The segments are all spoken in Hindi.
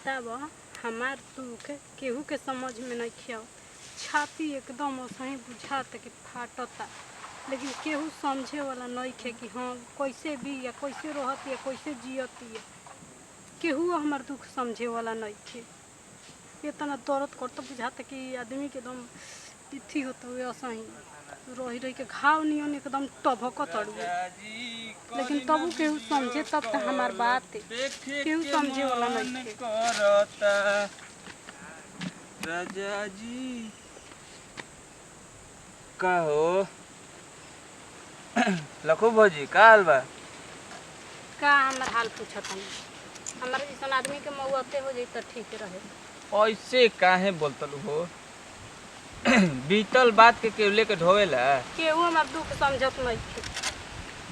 बताब हमार दुख केहू के समझ में नहीं खियाव। छाती एकदम सही बुझाता कि फाटता, लेकिन केहू समझे वाला नहीं खे कि हाँ कैसे भी या कैसे रहती या कैसे जियती है। केहू हमार दुख समझे वाला नहीं खे। इतना दर्द करता बुझाता कि आदमी के एकदम तिथि होता हुए असही रही रही के घाव नियन एकदम टभकत अड़ुए, लेकिन तबू केहू समझे तब तो हमार बात केहू समझे वाला नहीं थे। राजा जी का हो लखो भौजी का हाल बा? का हमार हाल पूछत नहीं, हमारे जैसन आदमी के मौते हो जाई तो ठीक रहे। ऐसे काहे बोलतलू हो? बीतल बात के केहू लेके ढोवेला? केहू हमार दुख समझत नहीं थे।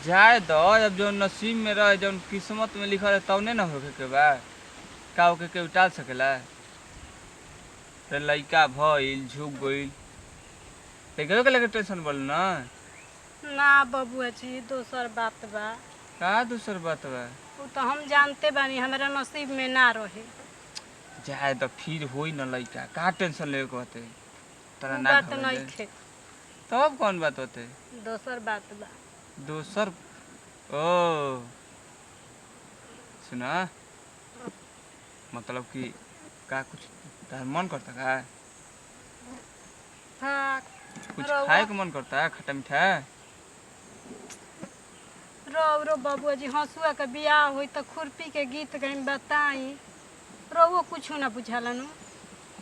जाए दो, अब जो नसीब में रहे जो किस्मत में लिखल है तब ना होके के बा। का होके केहू टाल सकेला? रे लइका भइल झुक गइल लइका के लेके टेंशन बोल ना। ना बबुआ जी दोसर बात बा। का दूसर बात बा? वो तो हम जानते बानी हमारा नसीब में ना रहे। जाए तो फिर होई न लइका, का टेंशन लेके होते तना वो ना बात ढोवे नहीं दे। थे, तब कौन बात होते? दोसर बात बा। दोसर ओ सुना, मतलब कि का कुछ तार मन करता का? हाँ कुछ रउआ खाए के मन करता है? खट्टा मीठा? रो बबुआ जी हंसुआ के बियाह हुई तो खुरपी के गीत गई बताई, रउआ कुछ ना बुझाला नु।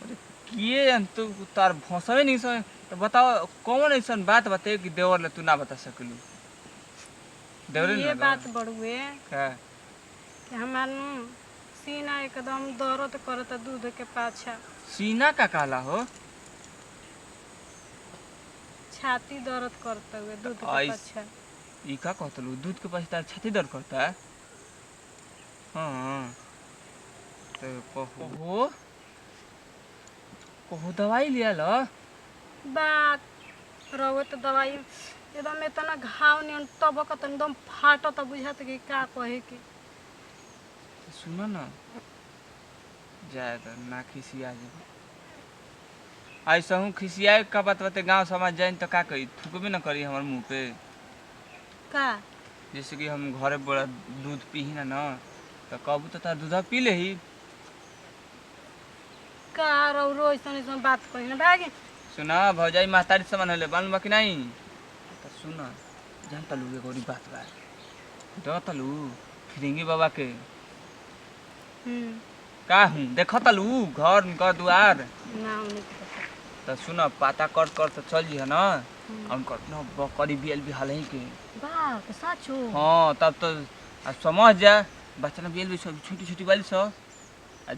अरे किए तू तार भौसवे नहीं सो तो बताओ कौन ऐसा बात बते कि देवर ले तू ना बता सकलू? देवरे ये ना बात बड़ुए का कि हमार सीना एकदम दर्द करता दूध के पाछा। सीना का काला हो? छाती दर्द करता हुए दूध के पाछा। ई का कहतलू? दूध के पास तार छाती दर्द करता है? हाँ तो कहो कहो दवाई लिया लो। बात रउआ तो दवाई एकदम इतना घाव नियन तबकत एकदम फाटत बुझात कि का कहे के। सुनो ना, जाए तो ना खिसिया जाए। ऐसा हूँ खिसियाए का बात बते गाँव समाज जाए तो का कही थूकबे ना करी हमारे मुँह पे। का जैसे कि हम घरे बड़ा दूध पी ना न तो कबू तो तार दूधा पी ले ही। का रउरो ऐसा ऐसा बात कही ना बागे। सुना भौजाई महतारी समान होले बानू बाकी नहीं तो सुना, जान तलू एगो बात बा दो तलू फिरेंगी बाबा के का हूँ देख तलू घर का द्वार ना उन्हें पता। तो सुना पाता कर कर तो चल जी है ना उनकर न बकरी बियल भी हाल ही के बात सच हो। हाँ तब तो समझ जा बच्चा ना बियल भी छोटी छोटी वाली सो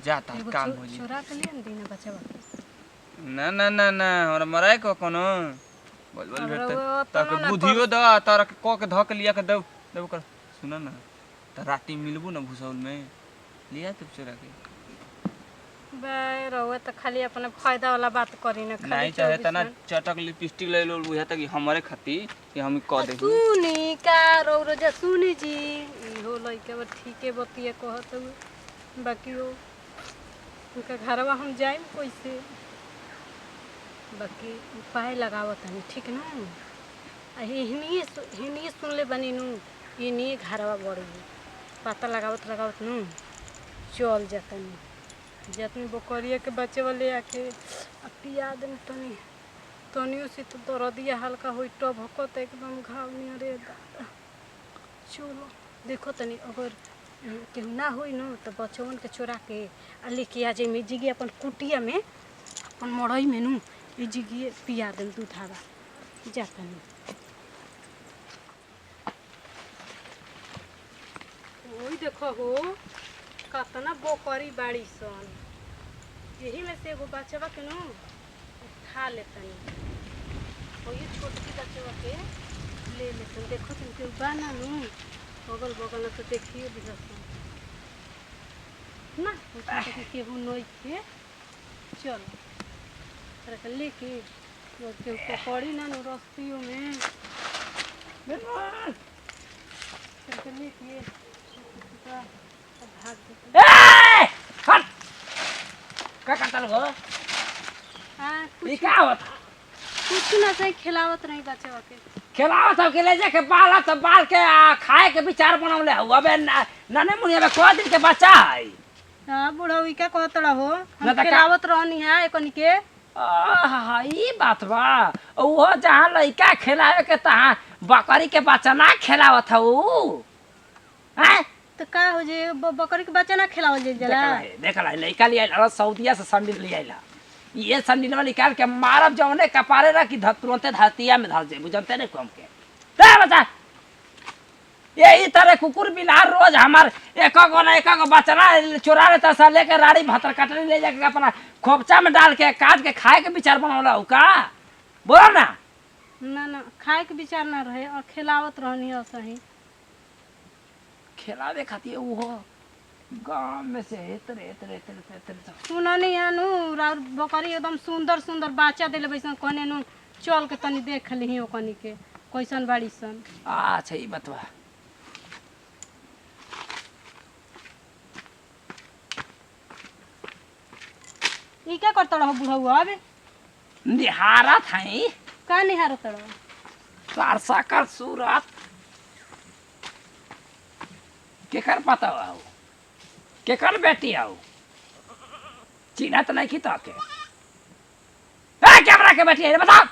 जाता काम हो जी। छोरा के लिए दिन बच्चा बात ना ना ना ना हमरा मराए को कोनो बोल बोल अब भेट रउआ तक अपनो ना बुधियो द तार क के धक लिया के देव देव कर। सुन ना त राती मिलबू ना भूसौल में लिया तब चोरा के। बे रउआ तो खाली अपना फायदा वाला बात करी ना खाली। नहीं चाहे तना चटक लिपस्टिक ले लो बुझा तक हमरे खाती कि हम क दे सुनी का रउरो जा सुनी जी हो लइका बा ठीके बतिया कहत हुए बाकी हो उनका घरवा हम जाइम कैसे। बाकी उपाय लगावत हनी ठीक ना। हिनिए सुन ले बनी नु इनिए घरवा बढ़ी पता लगावत लगावत नु चल जातनी जतनी बकरिया के बच्चे वाले आके पिया देन तनी तनियो से तो दर्दिया हल्का होई टब हकत एकदम घाव नहीं रे दादा। चलो देखो तनी अगर केहू ना होई न तो बच्चवन के चोरा के आ लेके आ जाइए जिगी अपन कुटिया में अपन मड़ई में नु ये जिगी पिया देन दूधावा जाता नहीं। वही देखो हो कतना बकरी बाड़ी सन, यही में से एगो बच्चवा के नु उठा लेतनी और ये छोटकी बच्चवा के ले लेतन। देखो तुम के बाना नु बगल बगल में तो देखिए दिखसन ना उठा के केहू नई के चल तरह के लेके केहू पकड़ी ना नु रस्तियों में लेके भाग का करता हो हाँ ई का होता कुछ ना सही खिलावत नहीं बच्चा के। खिलावत हो के ले जाके बाला तो बाल के खाए के विचार बनौले हो अबे नने मुनिया में को दिन के बच्चा है हाँ बुढ़ऊ का कहत रहो ना हम तो खिलावत रहनी है एकनी के। ई बात बा वो जहाँ लड़का खिलावे के तहाँ बकरी के बच्चा ना खिलावत हो हैं तो का हो जे बकरी के बच्चा ना खिलावल जे जला। देखला लड़का ले आइला सऊदिया से संडिल ले आइला ये संडिल में निकाल के मारब जौने कपारे रख तुरंते धरतिया में धर जेबू जानते नहीं कम के दे बता यही तरह कुकुर बिलार रोज हमार एक गो बच्चा ना चुरा लेता सा लेके राड़ी भातर कटरी ले जाके अपना खोपचा में डाल के काट के खाए के विचार बनौला हो का बोलो ना ना ना खाए के विचार ना रहे और खिलावत रहनी है सही। खिलावे खातिर वो गांव में से इतरे सुननी है नु और बकरी एकदम सुंदर सुंदर बच्चा देले बैसन कहने नु चल के तनी देख ली ओकनी के कैसन बाड़ी सन। अच्छा ई बतवा ई क्या करता रहो बुढ़ऊ अब निहारा थाई का निहारत रहो सारसा कर सूरत केकर पता हो केकर बेटी हो चिन्हत नहीं की तो के कैमरा के बेटी है बताओ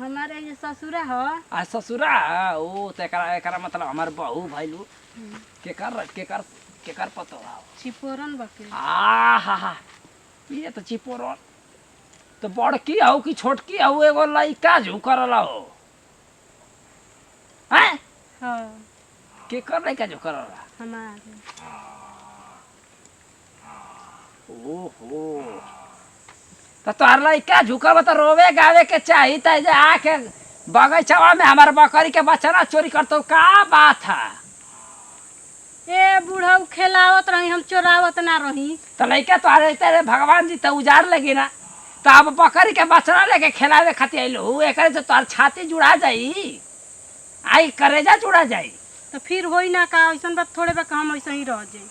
हमारे ये ससुरा हो आ ससुरा ओ तो एकरा मतलब हमार बहू भइलू केकर केकर केकर पता हो चिपोरन बकरी हा ये तो चिपोरन तो बड़की हो कि छोटकी हो एगो लइका झुकरला हो हैं हाँ केकर लइका झुकरला हमारे ओहो तो तोहर लइका झुकब तो रोवे गावे के चाही त जे आके बगीचवा में हमार बकरी के बच्चा ना चोरी करतो का बात है ए बुढ़ऊ खिलावत रही हम चोरावत ना रही। तो लइका तोहरे तेरे भगवान जी तो उजाड़ लगी ना तो अब बकरी के बच्चा लेके खिलावे खातिर अइलू एकरे से तोहर छाती जुड़ा जाई आई करेजा जुड़ा जाई तो फिर होई ना का ऐसा बात थोड़े बा हम ऐसे ही रह जाए।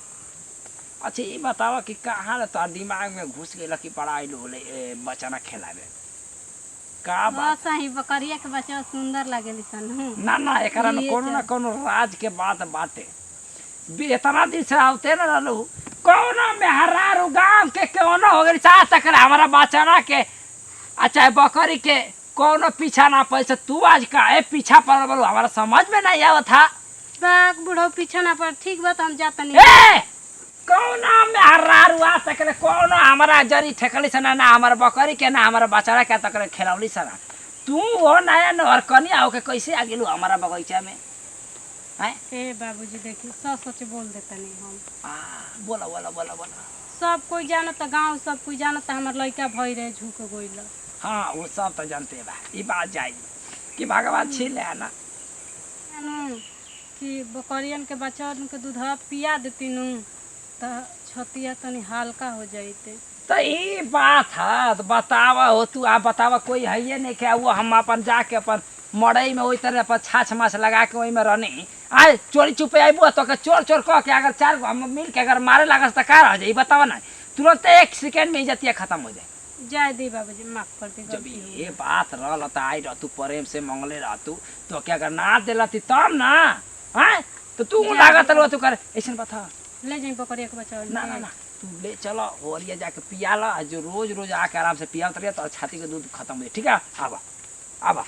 अच्छा ये बतावा कि कहाँ तोहर दिमाग में घुस गई कि बड़ा अइलू बच्चा ना खिलावे का बात सही बकरिया के बच्चा सुंदर लागेली सन ना एकरा में कोनो ना कोनो राज के बात बाटे इतना दिन से आवते न रहलू कोनो मेहरारू गांव के कोनो हो गई साथ तक हमारा बचाना के अच्छा बकरी के कोनो पीछा ना पैसे तू आज काहे पीछा पड़ बोलो हमारा समझ में नहीं आवत था बाग बुढ़ऊ पीछा ना पर ठीक बात हम जाता नहीं ए कोनो मेहरारू आ तक कोनो हमारा जरी ठेकली सना ना हमारा बकरी के ना हमारा बचाना के तक खिलौली सना तू हो नया नहर कनिया होके कैसे आ गेलू हमारा बगीचा में हैं ए बाबूजी देखी सच सच बोल देता नहीं हम बोला सब कोई जानता गांव सब कोई जानता हमार लड़का भई रहे झुक गइल। हाँ वो सब तो जानते बा ये बात जाई कि भगवान छीन ले ना कि बकरियन के बच्चन के दूधवा पिया देती नु तो छतिया तनी हल्का हो जाते। तो ये बात है तो बतावा हो तू आप बतावा कोई है ये नहीं क्या वो हम अपन जाके अपन मड़ई में वही तरह अपन छाछ माछ लगा के वही में रहनी आए चोरी चुपे आईबू तो चोर कह के अगर 4 गो हम मिल के अगर मारे लगा तो का रह जाए बतावा ना तुरंत 1 सेकंड में इज्जतिया खत्म हो जाए। जाए दी बाबूजी माफ कर दे जब ये बात रहल तो आई रह तू प्रेम से मंगले रह तू तो क्या अगर ना दिलती तब ना हैं तो तू लागत रह तू कर ऐसा बता ले जाई बकरिया के बच्चा ना तू ले चलो होरिया जाके पिया ला जो रोज आके आराम से पिया तो छाती के दूध खत्म हो ठीक है आबा